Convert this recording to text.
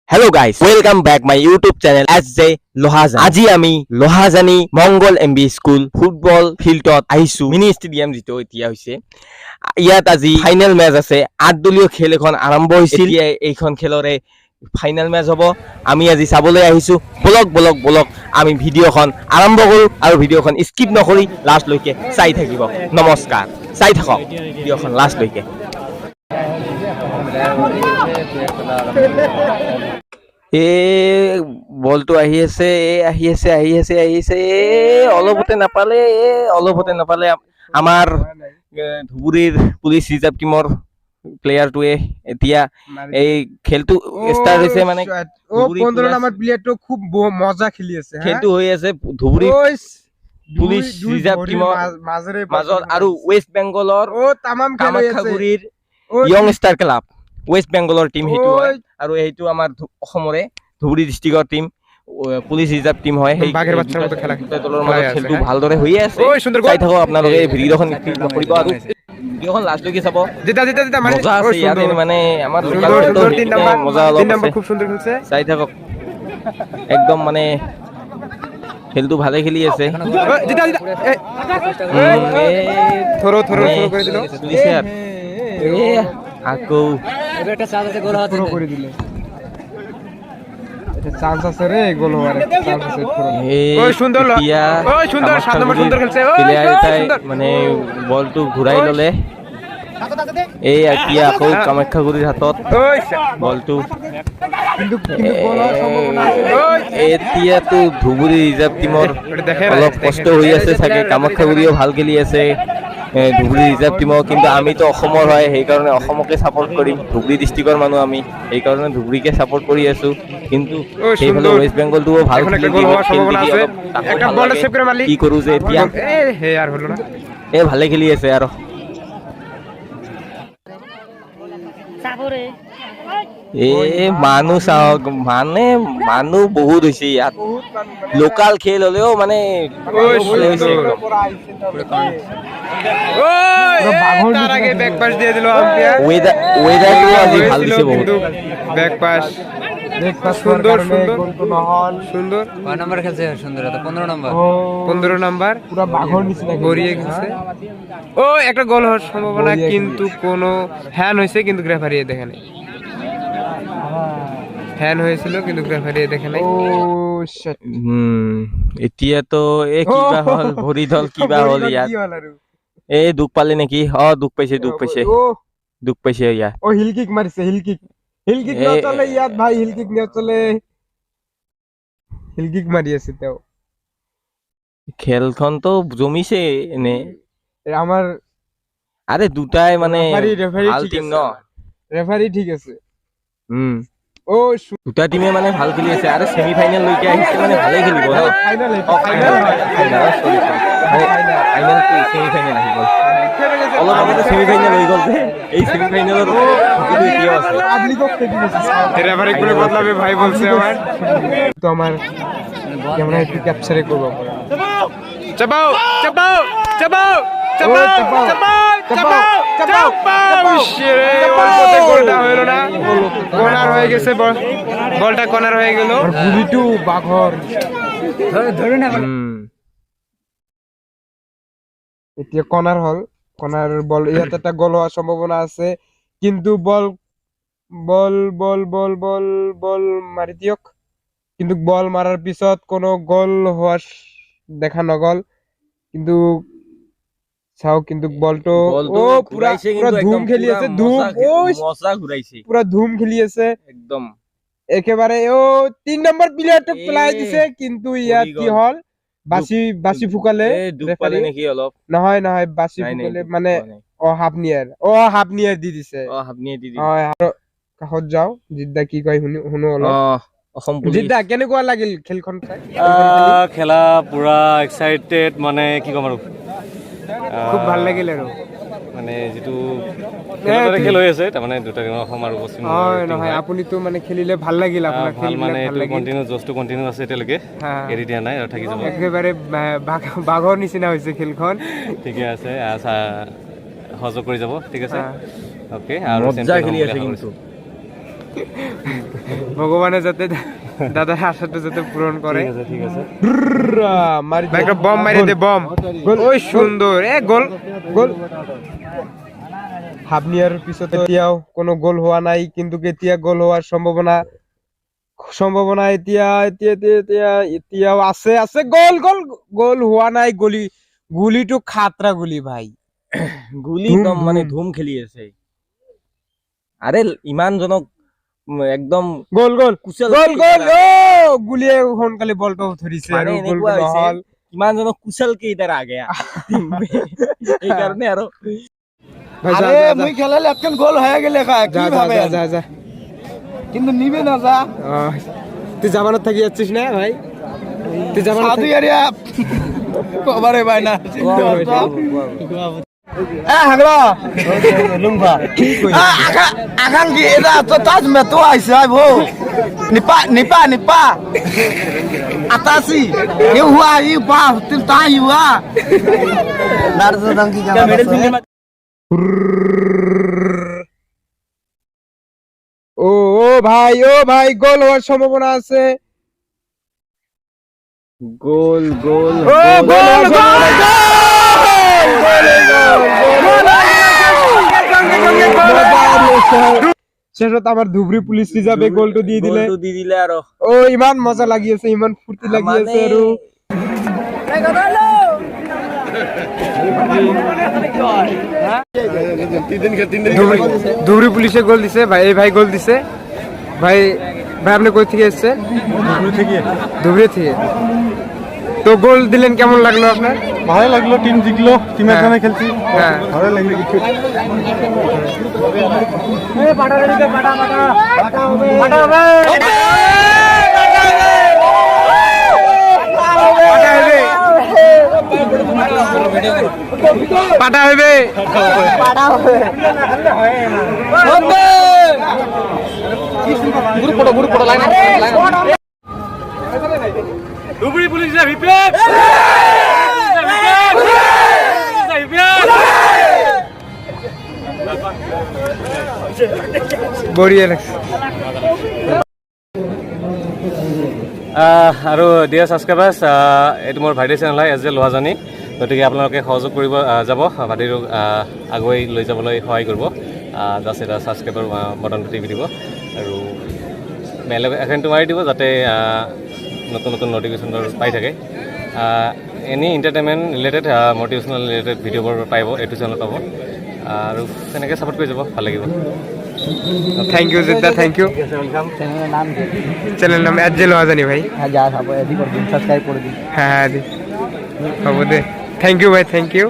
Hello guys, welcome back my YouTube channel SJ Lohazani. আজি আমি লোহাজানি মংগল MB school football ফিল্ডত আহিছো মিনি ষ্টেডিয়াম যেটো এতিয়া হৈছে ইয়াত আজি ফাইনেল মেচ আছে 8 দলীয় খেল এখন আৰম্ভ হৈছিল এইখন খেলৰে ফাইনেল মেচ হ'ব আমি আজি চাবলৈ আহিছো বলক আমি ভিডিওখন আৰম্ভ কৰো আৰু ভিডিওখন স্কিপ নকৰি লাষ্ট লৈকে চাই থাকিব নমস্কাৰ চাই থাকক ভিডিওখন লাষ্ট লৈকে বলটো আহি আছে অলপতে নাপালে আমাৰ ধুবুৰীৰ পুলিচ ৰিজাৰ্ভ টিমৰ প্লেয়াৰটোৱে এতিয়া এই খেলটো ষ্টাৰ্ট হৈছে মানে 15 নম্বৰ প্লেয়াৰটো খুব মজা খেলি আছে খেলটো হৈ আছে ধুবুৰী পুলিচ ৰিজাৰ্ভ টিমৰ মাজত আৰু ৱেষ্ট বেংগলৰ তামাম খেল হৈ আছে কামাখ্যাগুৰিৰ ইয়ং ষ্টাৰ ক্লাব ৱেষ্ট বেংগলৰ টিম হেতু হয় আৰু এইটো আমাৰ অসমৰে ধুবুৰী ডিস্ট্ৰিক্টৰ টিম পুলিচ ৰিজাৰ্ভ টিম হয় সেই বাগেৰ বাচ্চাৰ মতো খেলা দলৰ মাজত খেলটো ভালদৰে হৈ আছে চাই থাকক আপোনালোকে ভিডিওখন ক্লিক নকৰিব আৰু ভিডিওখন লাষ্ট লৈকে চাব জিতা মজা আছে ইয়াত মানে আমাৰ মজা অলপ আছে খুব সুন্দৰ খেলছে চাই থাকক একদম মানে খেলটো ভালে খেলি আছে জিতা থৰো কৰি দিলো চলিছে আৰু আকৌ এটা চান্স আছে গোল হওয়ার করে দিলে এটা চান্স আছে রে গোল হওয়ার চান্স আছে ওই সুন্দর ওই সুন্দর 7 নম্বর সুন্দর খেলছে ওই সুন্দর মানে বলটো ঘুৰাই ললে এই এতিয়া আকৌ কামাখ্যাগুৰিৰ হাতত বলটো কিন্তু গোল হওয়ার সম্ভাবনা আছে এতিয়াতো ধুবুৰী ৰিজাৰ্ভ টিমৰ অলপ কষ্ট হৈ আছে চাগে কামাখ্যাগুৰিও ভাল খেলি আছে ধুবুৰী ৰিজাৰ্ভ টিমৰ কিন্তু আমিতো অসমৰ হয় সেইকাৰণে অসমকে ছাপোৰ্ট কৰিম ধুবুৰী ডিষ্ট্ৰিক্টৰ মানুহ আমি সেইকাৰণে ধুবুৰীকে ছাপোৰ্ট কৰি আছো কিন্তু সেইফালে ৱেষ্ট বেংগলটোও ভাল কি কৰো যে এতিয়া ভালে খেলি আছে আৰু মানুহ চাওক মানুহ বহুত হৈছে ইয়াত লোকাল খেল হলেও মানে সুন্দর 15 নম্বর পুরো বাঘর নিচে গড়িয়ে গেছে ও একটা গোল হওয়ার সম্ভাবনা কিন্তু কোনো হ্যান্ড হয়েছে কিন্তু রেফারি দেখে নাই হ্যান্ড হয়েছিল কিন্তু রেফারি দেখে নাই ও শিট এতিয়া তো কিবা হল ভৰি দল কিবা হল ইয়াত দুখ পালে নেকি দুখ পাইছে ইয়াত হিল কিক মাৰিছে হিল কিক নচলে ইয়াত ভাই হিল কিক নচলে হিল কিক মাৰি আছে তেওঁ খেলখনতো জমিছে এনে আমাৰ আরে দুটাই মানে ভাল টিম ন ৰেফাৰি ঠিক আছে দুটা টিমে মানে ভাল খেলি আছে আৰু সেমি ফাইনেল লৈকে আহিছে মানে ভালে খেলিব ফাইনাল সেমি ফাইনেল আহিব অলপ আগতে সেমি ফাইনেল হৈ গ'ল যে এই সেমি ফাইনেলৰ এতিয়াও আছে রেফারি করে বদলাবে ভাই বলছে তো আমার ক্যামেরা একটু ক্যাপচারে করব চাপাও গোলটা হলো না কর্নার হয়ে গেছে বলটা কর্নার হয়ে গেল বুড়িটু বাঘর ধরে না এতিয়া কর্নার হল কর্নার বল ইয়াতে একটা গোল হওয়ার সম্ভাবনা আছে কিন্তু বল মারি দিয়ক কিন্তু বল মারার পিছত কোনো গোল হওয়ার দেখা নগল কিন্তু চাও কিন্তু বলটো পুরা ধুম খেলি আছে পুরা ধুম খেলি আছে একদম একেবারে 3 নম্বৰ প্লেয়ারটো পেলাই দিছে কিন্তু ইয়াত কি হল বাসি ফুকালে দুখ পালে নেকি অলপ নহয় বাসি ফুকালে মানে হাফ নিয়াৰ দি দিছে কাষত যাও জিদ্দা কি কয় শুনো অলপ জিদ্দা কেনেকুৱা লাগিল খেলখন চাই খেলা পুরা এক্সাইটেড মানে কি কম আৰু খুব ভাল লাগিল আৰু মানে যেটো খেল হৈ আছে তাৰ মানে দুটা টিমৰ অসম আৰু পশ্চিম নহয় আপুনি তো মানে খেলিলে ভাল লাগিল আপোনাৰ খেল মানে কন্টিনিউ জষ্টটো কন্টিনিউ আছে এতিয়ালৈকে এৰি দিয়া নাই আৰু থাকি যাব একেবাৰে বাঘৰ নিচিনা হৈছে খেলখন ঠিকে আছে সহযোগ কৰি যাব ঠিক আছে ওকে আৰু মজা খেলি আছে কিন্তু ভগবানের যাতে দাদার আশাটা যাতে পূরণ করে। ঠিক আছে ভাই একটা বম মারি দে, বম। ওই সুন্দর, গোল গোল। হাবনিয়ার পিছতে এতিয়াও কোনো গোল হওয়া নাই, কিন্তু এতিয়া গোল হওয়ার সম্ভাবনা এতিয়াও আছে। গোল গোল গোল হওয়া নাই। গুলিটো খাতরা গুলি ভাই, গুলি একদম মানে ধুম খেলি আছে। আরে ইমানজনক একদম গোল গোল কুশল গোল গোল। ও গুলিয়ে সোনকালে বলটো ধৰিছে মানে আৰু গোল এনেকুৱা হৈছে নহল। ইমানজনক কুশল কেইটাৰ আগে এইকাৰণে আৰু ভাই যা আরে যা মুই খেলালে একখান গোল হয়ে গেলে কি যা ভাবে যা যা। কিন্তু নিবে না যা তুই জামানত থাকি যাচ্ছিস না ভাই? তুই জামানত সাধু এরিয়া কবারে ভাই না হাগলা লুঙ্গা আখান কি এটা তো তাজ মে তো আইছে আই ভো নিপা আতাসি এ হুয়া ই পা তুই তাই হুয়া নারদ দঙ্কি জামা ও ভাই গোল হওয়ার সম্ভাবনা আছে। গোল গোল শেষত আমার ধুবড়ী পুলিশ যাবে গোলটো দিয়ে দিলে। আৰু ও ইমান মজা লাগি আছে, ইমান ফুর্তি লাগি আছে। আৰু ধুবড়ী পুলিশে গোল দিছে ভাই, এই ভাই গোল দিছে। ভাই আপনি কই থেকে এসেছেন? ধুবড়ী থেকে। তো গোল দিলেন, কেমন লাগলো আপনার? ভালো লাগলো, টিম জিতলো, টিমের জন্য খেলছি, হ্যাঁ ভালো লাগলো কিছু। পাটা হবে। ধুবড়ী পুলিশ ভিপিএফ বঢ়িয়া লাগছে। আৰু ডিয়াৰ ছাবস্ক্ৰাইবাৰ্ছ, এইটো মোৰ ভাইটিৰ চেনেল হয় SJ লোহাজানী। গতিকে আপোনালোকে সহযোগ কৰিব যাব, ভাইটিটোক আগুৱাই লৈ যাবলৈ সহায় কৰিব। জাষ্ট এটা ছাবস্ক্ৰাইবাৰ বটনটো টিপি দিব আৰু বেল আইকনটো মাৰি দিব, যাতে নতুন নতুন নটিফিকেশ্যনবোৰ পাই থাকে। Any entertainment related, motivational related ভিডিঅ'বোৰ পাব, এইটো চেনেলত পাব। আৰু তেনেকৈ ছাপোৰ্ট কৰি যাব, ভাল লাগিব। থ্যাংক ইউ জিদ্দা, থ্যাংক ইউ। চ্যানেল নাম SJ লোহাজানী ভাই। হ্যাঁ যা সব এডি করে দিন, সাবস্ক্রাইব করে দিন। হ্যাঁ হ্যাঁ, হবো দে। থ্যাংক ইউ ভাই, থ্যাংক ইউ।